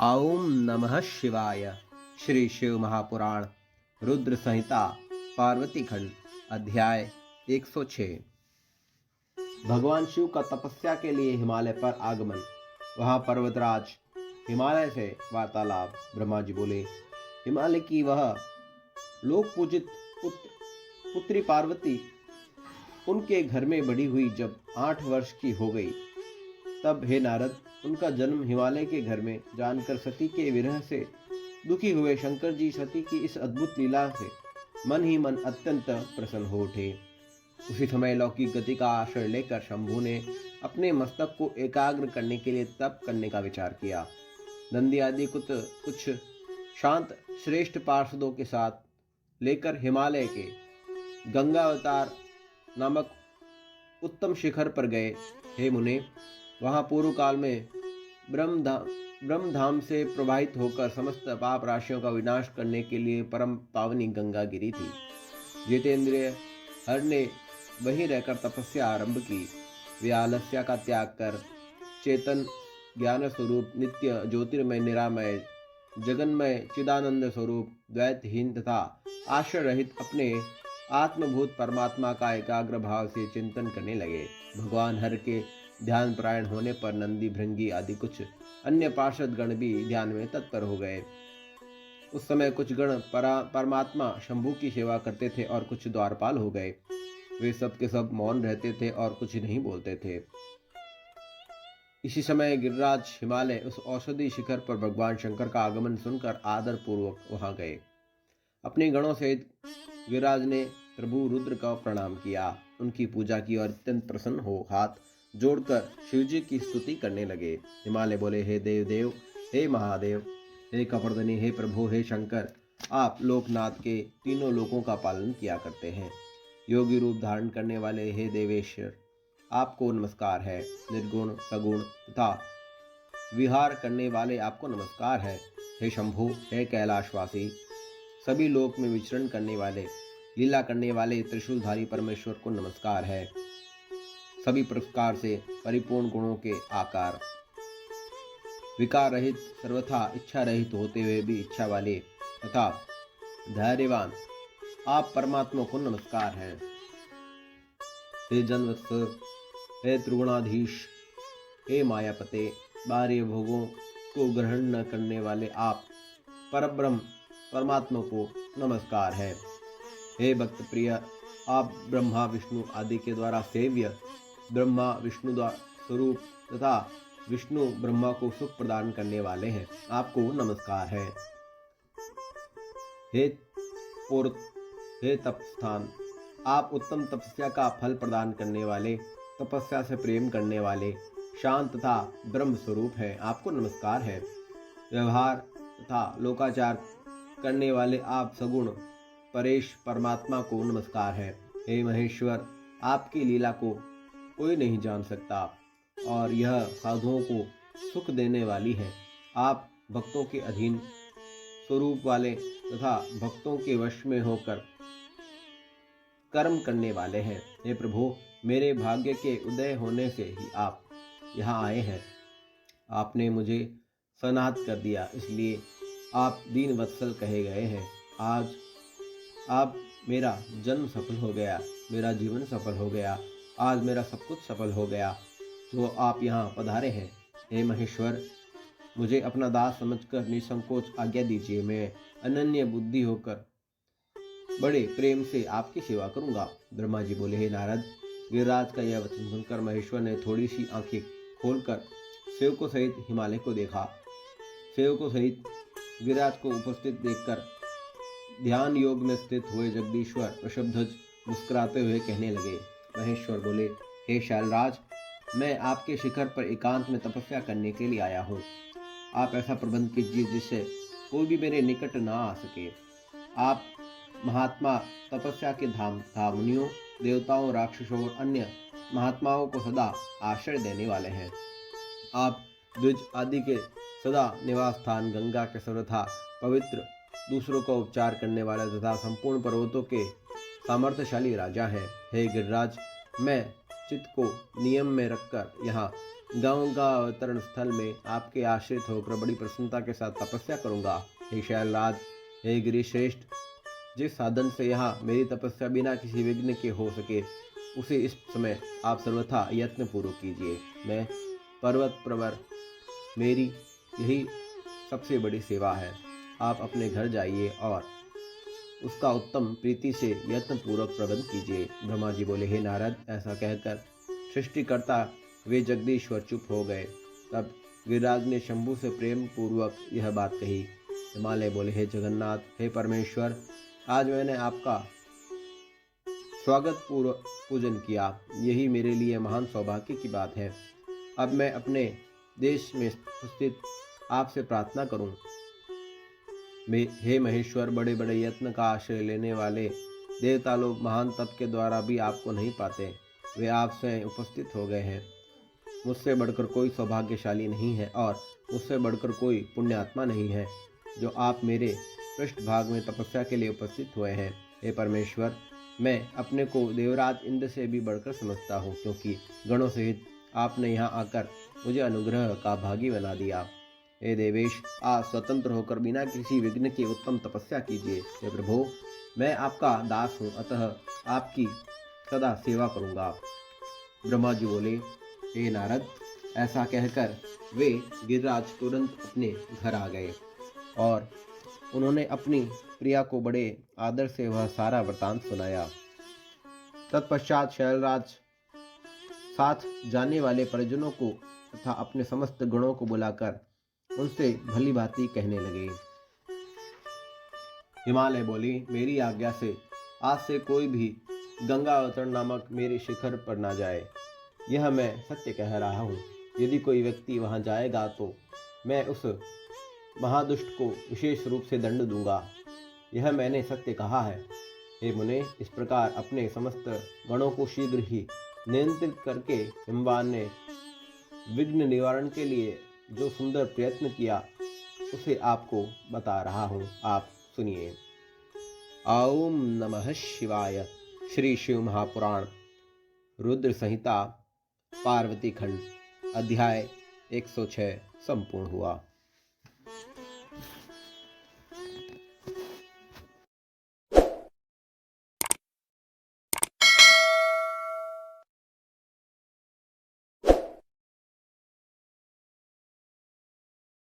ओम नमः शिवाय। श्री शिव महापुराण रुद्र संहिता पार्वती खंड अध्याय 106। भगवान शिव का तपस्या के लिए हिमालय पर आगमन। वहां पर्वतराज हिमालय से वार्तालाप। ब्रह्मा जी बोले, हिमालय की वह लोक पूजित पुत्री पार्वती उनके घर में बड़ी हुई जब 8 वर्ष की हो गई, तब हे नारद, उनका जन्म हिमालय के घर में जानकर सती के विरह से दुखी हुए शंकर जी सती की इस अद्भुत लीला से मन ही मन अत्यंत प्रसन्न हो उठे। उसी समय लौकिक गति का आश्रय लेकर शंभु ने अपने मस्तक को एकाग्र करने के लिए तप करने का विचार किया। नंदी आदि कुछ शांत श्रेष्ठ पार्षदों के साथ लेकर हिमालय के गंगावतार नामक उत्तम शिखर पर गए। हे मुने, वहां पूर्व काल में ब्रह्मधाम से प्रवाहित होकर समस्त पाप राशियों का विनाश करने के लिए परम पावनी गंगा गिरी थी। जितेंद्रिय हर ने वहीं रहकर तपस्या आरंभ की। वे आलस्य का त्याग कर चेतन ज्ञान स्वरूप नित्य ज्योतिर्मय निरामय जगन्मय चिदानंद स्वरूप द्वैतहीन तथा आश्रय रहित अपने आत्मभूत परमात्मा का एकाग्र भाव से चिंतन करने लगे। भगवान हर के ध्यान परायण होने पर नंदी भृंगी आदि कुछ अन्य पार्षद गण भी ध्यान में तत्पर हो गए। उस समय कुछ गण परमात्मा शंभु की सेवा करते थे और कुछ द्वारपाल हो गए। वे सब के सब मौन रहते थे और कुछ नहीं बोलते थे। इसी समय गिरिराज हिमालय उस औषधि शिखर पर भगवान शंकर का आगमन सुनकर आदर पूर्वक वहां गए। अपने गणों सहित गिरिराज ने प्रभु रुद्र का प्रणाम किया, उनकी पूजा की और अत्यंत प्रसन्न हो हाथ जोड़कर शिवजी की स्तुति करने लगे। हिमालय बोले, हे देव देव, हे महादेव, हे कपर्दनी, हे प्रभु, हे शंकर, आप लोकनाथ के तीनों लोकों का पालन किया करते हैं। योगी रूप धारण करने वाले हे देवेश्वर, आपको नमस्कार है। निर्गुण सगुण तथा विहार करने वाले आपको नमस्कार है। हे शंभु, हे कैलाशवासी, सभी लोक में विचरण करने वाले लीला करने वाले त्रिशूलधारी परमेश्वर को नमस्कार है। सभी प्रकार से परिपूर्ण गुणों के आकार, विकार रहित, सर्वथा इच्छा रहित होते हुए भी इच्छा वाले तथा धैर्यवान आप परमात्मा को नमस्कार है। हे जनवत्स, हे त्रिगुणाधीश, हे मायापते, बाह्य भोगों को ग्रहण न करने वाले आप परब्रह्म परमात्मा को नमस्कार है। हे भक्त प्रिय, आप ब्रह्मा विष्णु आदि के द्वारा सेव्य ब्रह्मा विष्णु स्वरूप तथा विष्णु ब्रह्मा को सुख प्रदान करने वाले हैं, आपको नमस्कार है। हे तपस्थान, आप उत्तम तपस्या का फल प्रदान करने वाले, तपस्या से प्रेम करने वाले, शांत तथा ब्रह्म स्वरूप हैं, आपको नमस्कार है। व्यवहार तथा लोकाचार करने वाले आप सगुण परेश परमात्मा को नमस्कार है। हे महेश्वर, आपकी लीला को कोई नहीं जान सकता और यह साधुओं को सुख देने वाली है। आप भक्तों के अधीन स्वरूप वाले तथा भक्तों के वश में होकर कर्म करने वाले हैं। हे प्रभु, मेरे भाग्य के उदय होने से ही आप यहाँ आए हैं। आपने मुझे सनाथ कर दिया, इसलिए आप दीन वत्सल कहे गए हैं। आज आप मेरा जन्म सफल हो गया, मेरा जीवन सफल हो गया, आज मेरा सब कुछ सफल हो गया, तो आप यहाँ पधारे हैं। हे महेश्वर, मुझे अपना दास समझकर निसंकोच आज्ञा दीजिए। मैं अनन्य बुद्धि होकर बड़े प्रेम से आपकी सेवा करूंगा। ब्रह्मा जी बोले, हे नारद, गिरिराज का यह वचन सुनकर महेश्वर ने थोड़ी सी आंखें खोलकर सेवकों सहित हिमालय को देखा। सेवकों सहित गिरिराज को उपस्थित देखकर ध्यान योग में स्थित हुए जगदीश्वर वृषभध्वज मुस्कुराते हुए कहने लगे। महेश्वर बोले, हे शैलराज, मैं आपके शिखर पर एकांत में तपस्या करने के लिए आया हूँ। आप ऐसा प्रबंध कीजिए जिससे कोई भी मेरे निकट ना आ सके। आप महात्मा तपस्या के धाम तथा मुनियों, देवताओं, राक्षसों और अन्य महात्माओं को सदा आश्रय देने वाले हैं। आप द्विज आदि के सदा निवास स्थान, गंगा के सर्वथा पवित्र, दूसरों का उपचार करने वाले तथा संपूर्ण पर्वतों के सामर्थ्यशाली राजा हैं। हे गिरिराज, मैं चित्त को नियम में रखकर यहाँ गंगा अवतरण स्थल में आपके आश्रित होकर बड़ी प्रसन्नता के साथ तपस्या करूंगा। हे शैलराज, हे गिरिश्रेष्ठ, जिस साधन से यहाँ मेरी तपस्या बिना किसी विघ्न के हो सके, उसे इस समय आप सर्वथा यत्न पूर्वक कीजिए। मैं पर्वत प्रवर, मेरी यही सबसे बड़ी सेवा है। आप अपने घर जाइए और उसका उत्तम प्रीति से यत्न पूर्वक प्रबंध कीजिए। ब्रह्मा जी बोले, हे नारद, ऐसा कहकर सृष्टिकर्ता वे जगदीश्वर चुप हो गए। तब गिरिराज ने शंभु से प्रेम पूर्वक यह बात कही। हिमालय बोले, हे जगन्नाथ, हे परमेश्वर, आज मैंने आपका स्वागत पूर्वक पूजन किया, यही मेरे लिए महान सौभाग्य की बात है। अब मैं अपने देश में स्थित आपसे प्रार्थना करूं। हे महेश्वर, बड़े बड़े यत्न का आश्रय लेने वाले देवता लोग महान तप के द्वारा भी आपको नहीं पाते। वे आपसे उपस्थित हो गए हैं। मुझसे बढ़कर कोई सौभाग्यशाली नहीं है और मुझसे बढ़कर कोई पुण्यात्मा नहीं है जो आप मेरे पृष्ठभाग में तपस्या के लिए उपस्थित हुए हैं। हे परमेश्वर, मैं अपने को देवराज इंद्र से भी बढ़कर समझता हूँ, क्योंकि गणों सहित आपने यहाँ आकर मुझे अनुग्रह का भागी बना दिया। हे देवेश, आप स्वतंत्र होकर बिना किसी विघ्न के उत्तम तपस्या कीजिए। हे प्रभु, मैं आपका दास हूँ, अतः आपकी सदा सेवा करूँगा। ब्रह्मा जी बोले, हे नारद, ऐसा कहकर वे गिरिराज तुरंत अपने घर आ गए और उन्होंने अपनी प्रिया को बड़े आदर से वह सारा वृतांत सुनाया। तत्पश्चात शैलराज साथ जाने वाले परिजनों को तथा अपने समस्त गणों को बुलाकर उनसे भली भांति कहने लगे। हिमालय बोली, मेरी आज्ञा से आज से कोई भी गंगा अवतरण नामक मेरे शिखर पर ना जाए। यह मैं सत्य कह रहा हूँ। यदि कोई व्यक्ति वहां जाएगा तो मैं उस महादुष्ट को विशेष रूप से दंड दूंगा। यह मैंने सत्य कहा है। हे मुने, इस प्रकार अपने समस्त गणों को शीघ्र ही नियंत्रित करके हिमवान ने विघ्न निवारण के लिए जो सुंदर प्रयत्न किया उसे आपको बता रहा हूँ, आप सुनिए। ओम नमः शिवाय। श्री शिव महापुराण रुद्र संहिता पार्वती खंड अध्याय 106 संपूर्ण हुआ।